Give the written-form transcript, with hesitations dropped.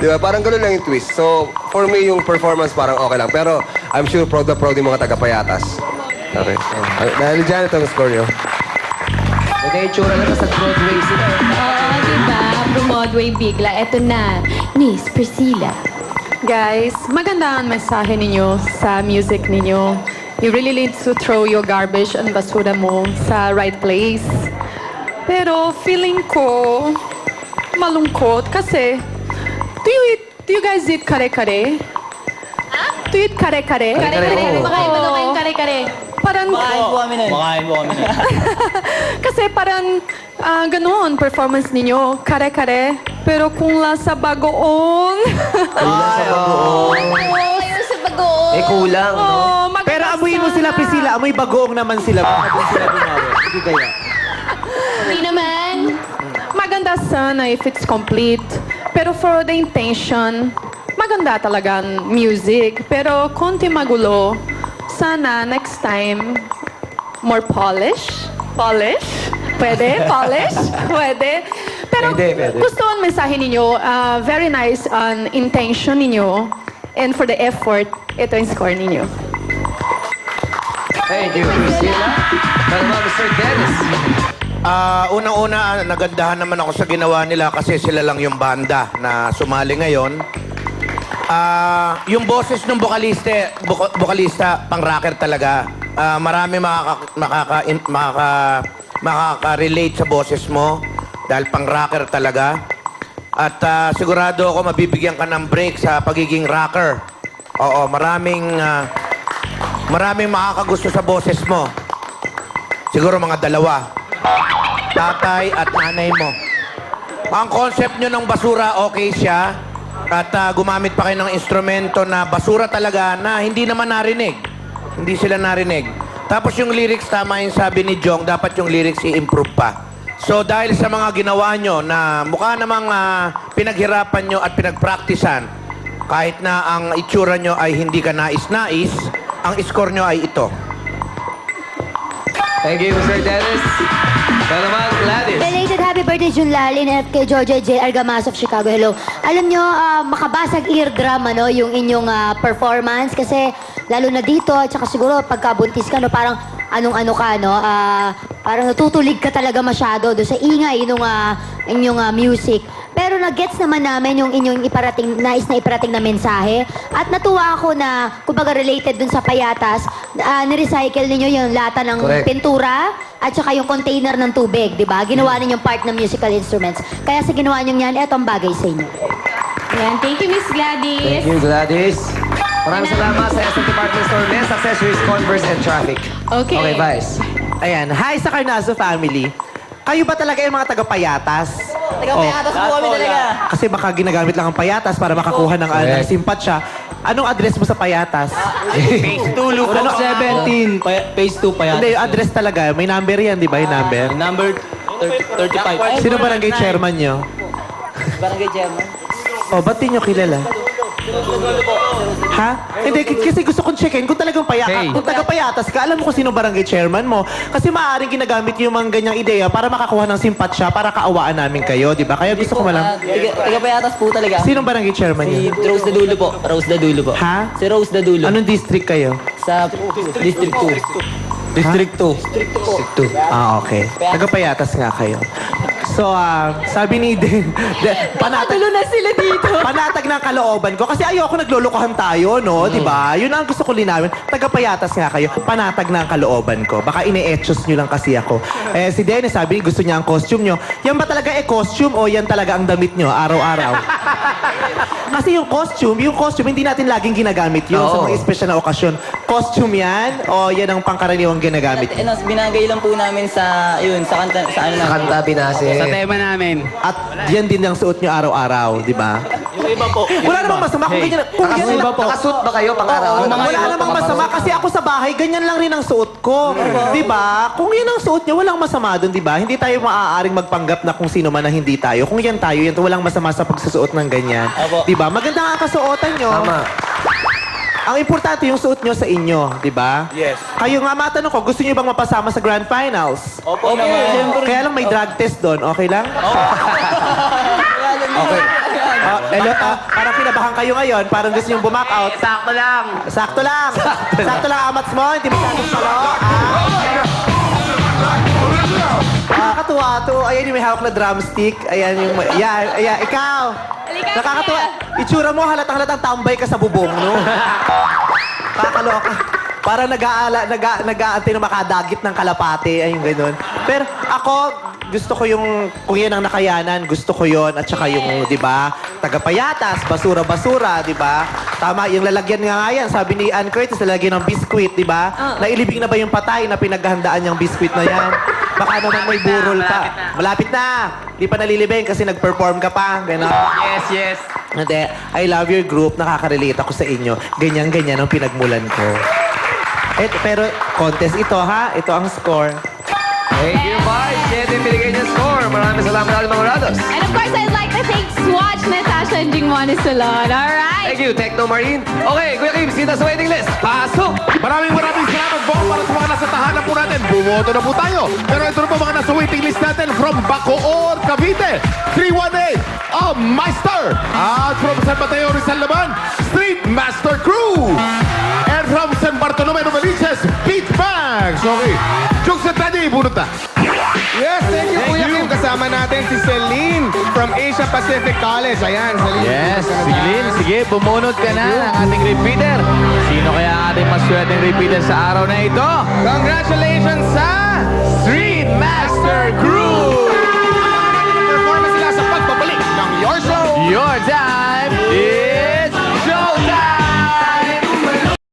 Di ba? Parang gano'n lang yung twist. So, for me, yung performance parang okay lang. Pero, I'm sure proud na proud yung mga taga-Payatas. Okay. Dahil dyan, ito ang score nyo. Nagka-itsura lang sa Broadway sila. Oo, diba? Broadway bigla. Eto na, Miss Priscilla. Guys, maganda ang mensahe ninyo sa music ninyo. You really need to throw your garbage and basura mo sa right place. Pero feeling ko malungkot kasi do you guys eat kare-kare? Do you eat kare-kare? Kare-kare. Oo. Makain mo na kayong kare-kare. Parang, Makain po kami nun. kasi parang ganoon performance ninyo, kare-kare. Pero kung lasa bagoon, Oo, kayo sa bagoong. Eh, kulang, no? oh, maganda Pero amuyin mo sila, sana. Priscilla. Amoy bagoong naman sila. Baka doon sila bumawi. Hindi kaya. Hindi naman. Maganda sana if it's complete. Pero for the intention, maganda talaga ang music. Pero konti magulo. Sana next time, more polish. Polish? Pwede? Polish? Pwede? Pero Pwede. gusto ang mensahe ninyo. Very nice ang intention ninyo. And for the effort, ito yung score ninyo. Thank you, Priscilla. Pero naman, Mr. Dennis. Unang-una, nagandahan naman ako sa ginawa nila kasi sila lang yung banda na sumali ngayon. Yung boses ng bokalista, pang-rocker talaga. Marami makaka-relate sa boses mo dahil pang-rocker talaga. At sigurado ako mabibigyan ka ng break sa pagiging rocker. Oo, maraming makakagusto sa boses mo. Siguro mga dalawa. Tatay at nanay mo. Ang concept nyo ng basura, okay siya. At gumamit pa kayo ng instrumento na basura talaga na hindi naman narinig. Hindi sila narinig. Tapos yung lyrics, tama yung sabi ni Jong, dapat yung lyrics i-improve pa. So dahil sa mga ginawa nyo na mukha namang pinaghirapan nyo at pinagpraktisan, kahit na ang itsura nyo ay hindi ka nais-nais, ang score nyo ay ito. Thank you, Mr. Dennis. Pero naman, Gladys. Belated happy birthday, Jun Lalin, at kay Georgia J. Argamas of Chicago. Hello. Alam nyo, makabasag eardrum, yung inyong performance. Kasi, lalo na dito, at saka siguro, pagkabuntis ka, parang anong-ano ka, parang natutulig ka talaga masyado doon sa ingay ng inyong music. Pero nag-gets naman namin yung inyong nais na iparating na mensahe. At natuwa ako na, kumbaga related dun sa Payatas, nirecycle ninyo yung lata ng Correct. pintura at saka yung container ng tubig, di ba? Ginawa ninyong part ng musical instruments. Kaya sa ginawa niyo yan, eto ang bagay sa inyo. Yan. Thank you, Miss Gladys. Thank you, Gladys. Maraming salamat sa SM Department Store Men's Accessories, Converse, and Traffic. Okay. Okay, Vice. Ayan. Hi sa Carnazo family. Kayo ba talaga yung mga taga-Payatas? Taga-Payatas po kami talaga. Kasi baka ginagamit lang ang Payatas para makakuha ng Correct. simpatsya. Anong address mo sa Payatas? Phase 2, Lupo. Ano? 17. Phase 2 pa yan. Hindi, yung address talaga. May number yan, di ba? Yung number. Number 35. Sino barangay chairman nyo? Barangay Chairman. O, ba't di nyo kilala? Ha? Hindi, kasi gusto kong checkin kung talagang Hey. kung taga-Payatas ka, alam mo kung sino barangay chairman mo. Kasi maaaring ginagamit yung mga ganyang ideya para makakuha ng simpatsya, para kaawaan namin kayo, di ba? Kaya gusto ko malam. Taga-Payatas po talaga. Sinong barangay chairman Si niyo? Rose Dadulo po. Rose Dadulo po. Ha? Si Rose Dadulo. Anong district kayo? Sa District 2. District 2. Ah, okay. Taga-Payatas nga kayo. So, sabi ni Den, panatag na sila dito. panatag ng kalooban ko. Kasi ayoko naglolokohan tayo, no? Di ba? Yun ang gusto ko linawin. Taga-Payatas nga kayo. Panatag ng kalooban ko. Baka ine-etchos nyo lang kasi ako. Eh, si Dennis, sabi, gusto niya ang costume nyo. Yan ba talaga costume o yan talaga ang damit nyo araw-araw? Kasi yung costume, hindi natin laging ginagamit yun sa Oo. mga espesyal na okasyon. Costume yan o yan ang pangkaraniwang ginagamit? Binagay lang po namin sa, sa kanta, sa ano Sa kanta, Binase. Sa tema namin. At yan din ang suot nyo araw-araw, di ba? Yung iba po. Wala namang masama kung ganyan. Kung ganyan lang, Nakasuit ba kayo pang-araw? wala namang masama kasi ako sa bahay, ganyan lang rin ang suot ko. Di ba? Kung yan ang suot niya, walang masama doon, di ba? Hindi tayo maaaring magpanggap na kung sino man na hindi tayo. Kung yan tayo, yan walang masama sa pagsusuot ng ganyan. Opo. Di ba? Maganda nga ang kasuotan nyo. Tama. Ang importante yung suot nyo sa inyo, di ba? Yes. Kayo nga matanong ko, gusto nyo bang mapasama sa Grand Finals? Opo naman. Siyempre. Kaya lang may drug test doon, okay lang? Okay. Hello, parang kinabahan kayo ngayon. Parang gusto niyong bumak out. Sakto lang. Sakto lang. Sakto lang, amats mo. Hindi masyadong salo. Nakakatuwa to. Ayan yung may hawak na drumstick. Ayan yung... Ayan, ikaw. Halika, Nakakatuwa. kuya. Itsura mo, halatang tambay ka sa bubong, no? Kakaloka. Parang nag-aantay na makadagit ng kalapate. Ayun, ganun. Pero ako, gusto ko yung... Kung yan ang nakayanan, gusto ko yon. At saka yung, di ba, tagapayatas, basura-basura, di ba? Tama, yung lalagyan nga yan. Sabi ni Ann Curtis, lalagyan ng biskwit, di ba? Nailibing na ba yung patay na pinaghahandaan yung biskwit na yan? Baka naman may burol pa. Malapit na. Di pa nalilibing kasi nag-perform ka pa. Ganon. Yes, yes. Hindi, I love your group. Nakaka-relate ako sa inyo. Ganyan-ganyan ang pinagmulan ko. Pero contest ito, ha? Ito ang score. Thank you, Vice. 7 binigay niya score. Maraming salamat natin mga Rados. And of course, I'd like to thank Swatch, Natasha, and Jingwani Salon. Alright. Thank you, Techno Marine. Okay, Kuya Kim, sino sa waiting list? Pasok! Maraming salamat po para sa mga nasa tahanan po natin. Bumoto na po tayo. Pero ito na po mga nasa waiting list natin from Bacoor, Cavite. 318, Meister. At from San Mateo, Rizal Laban, Street Master Crew. And from San Bartolome, Novaliches, Beat Bags. Okay. Jokes at Tani, bunot na. Yes, thank you, Kuya Kim. Kasama natin si Celine from Asia Pacific College. Ayan, Celine. Yes, Celine, sige, bumunot ka na ng ating repeater. Sino kaya ang ating maswerteng repeater sa araw na ito? Congratulations!